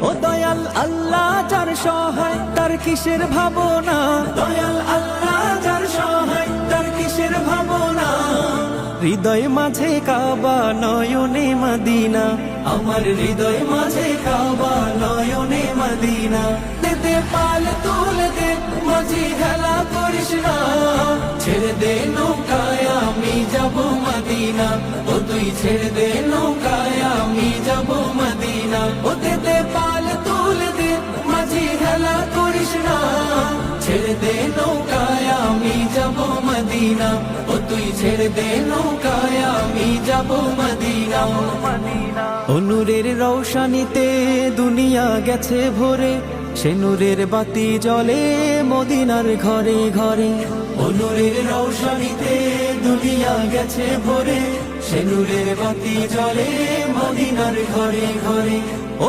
ও দয়াল আল্লাহ যার সহায় তার কিসের ভাবনা, দয়াল আল্লাহ যার সহায় তার কিসের ভাবনা। হৃদয় মাঝে কাবা নয়নে মদিনা, আমার হৃদয় মাঝে কাবা নয়নে মদিনা। দে পাল তুলে দে মাঝি হেলা করিস না, ছেড়ে দে নৌকায় আমি যাব মদিনা। ও তুই ছেড়ে দে নৌকায় আমি যাব মদিনা। ও দে পাল তুলে দে মাঝি হেলা করিস না, ছেড়ে দে নৌকায় আমি যাব মদিনা। ও তুই ছেড়ে দে নৌকায় আমি যাব মদিনা। ও নূরের রৌশনীতে দুনিয়া গেছে ভরে, সে নূরের বাতি জ্বলে মদিনার ঘরে ঘরে। ও নূরের রৌশনীতে দুনিয়া গেছে ভরে, সে নূরের বাতি জ্বলে মদিনার ঘরে ঘরে। ও